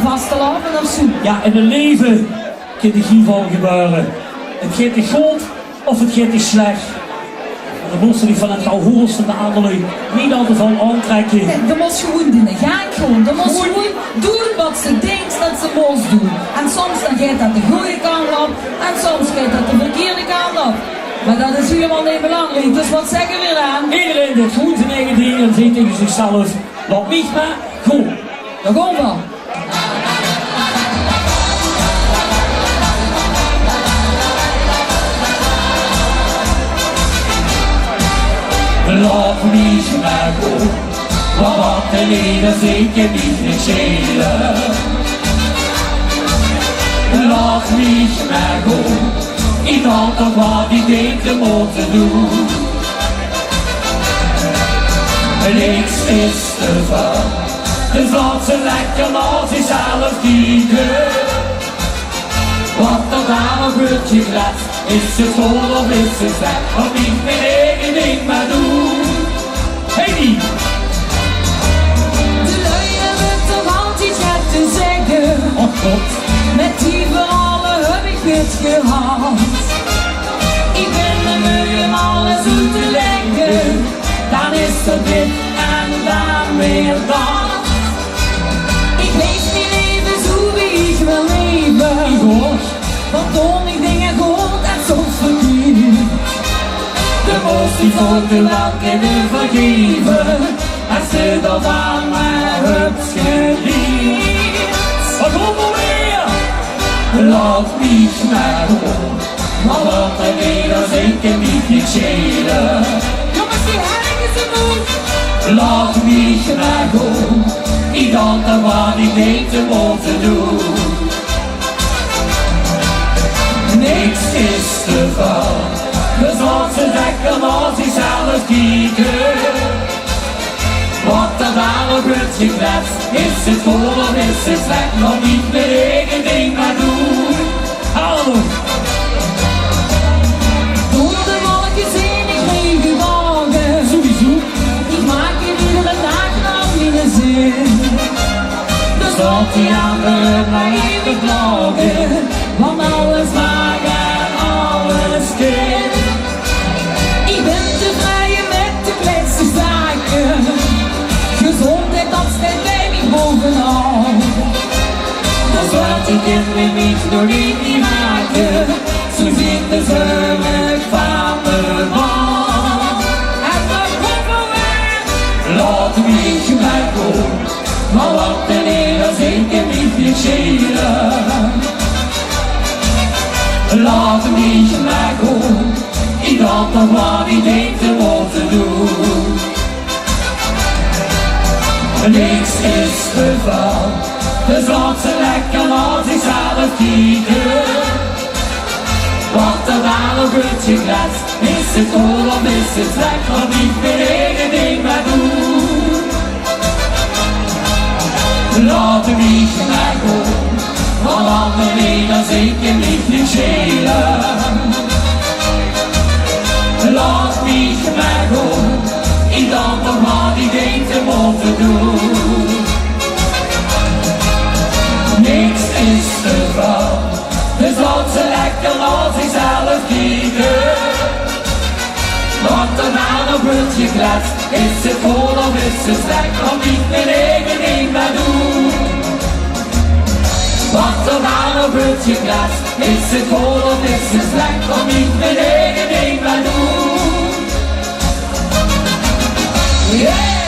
vaste laven of zo. Ja, in een leven kan er geen van gebeuren. Het gaat te goed of het gaat te slecht. Dan moest je van het gehoors van de anderen niet altijd van aantrekken. Nee, dat moet gewoon doen. Ga gewoon. Dat moet gewoon doen wat ze denkt dat ze moest doen. En soms dan gaat dat de goede kant op en soms gaat dat de verkeerde kant op. Maar dat is helemaal niet belangrijk, dus wat zeggen we eraan? Iedereen doet goed zijn eigen dingen en zegt tegen zichzelf, wat niet maar, goed. Daar gaan we. Laat mich maar gaan, want wat de leden zeker niet schelen. Laat mich maar gaan, ik had toch wat ik denk te moeten doen. Niks is te veel, dus laat ze lekker naar zichzelf kijken. Wat er daar nog wordt geglaatst, is het goed of is het slecht, of niet mijn eigen ding maar doen. Hey die! De lui hebben toch altijd wat te zeggen. Oh God! Met die verhalen heb ik het gehad. Ik ben de mug om alles uit te leggen. Dan is er dit en dan weer dat. Ik leef mijn leven zo wie ik wil leven. Ik hoor! Want toen ik dingen goed en soms verkeerd. De moest die voor de land kunnen vergeven. Als ze dat aan mij hebt geleerd. Wat komt er weer? Laat mich maar gaan, maar wat er weer als ik hem niet schelen. Jongens, die heilige ze moet. Laat mich maar gaan, ik had er wat ik denk te moeten doen. Niks is te veel, dus laat ze lekker naar zichzelf kijken. Wat er daar nog wordt gekletst, is het goed of is het slecht, nog niet mijn eigen ding maar doen. Hallo! Door de wolken heen, ik neem je wagen. Sowieso! Ik maak je iedere dag naar mijn zin. Dus laat die anderen maar even klagen, Want alles mag en alles kan. Ik ben tevreden met de kleinste zaken. Gezondheid, dat staat bij mij bovenaan. dus laat die kinderen niet door niet maken, zo zit de zorg van de man. En dan komen we. Laat mich maar gaan, maar wat de leer als ik hem niet schelen. Laat mich maar gaan, ik had nog wat ik denk te moeten doen. Niks is te veel, dus laat ze lekker naar zichzelf kijken. Wat er daar nog wordt gekletst, is het goed of is het slecht, of niet mijn eigen ding maar doen. Laat mich maar gaan, want anderen als ik hem niet schelen. Laat mich maar gaan, ik dan nog wat ik denk te moeten doen. Niks is te veel, dus laat ze lekker naar zichzelf kijken. Wat er nou nog wordt gekletst, is het goed of is het slecht, of niet mijn eigen ding maar doen. Wat er nou nog wordt gekletst, is het goed of is het slecht, of niet mijn eigen ding maar doen. Yeah!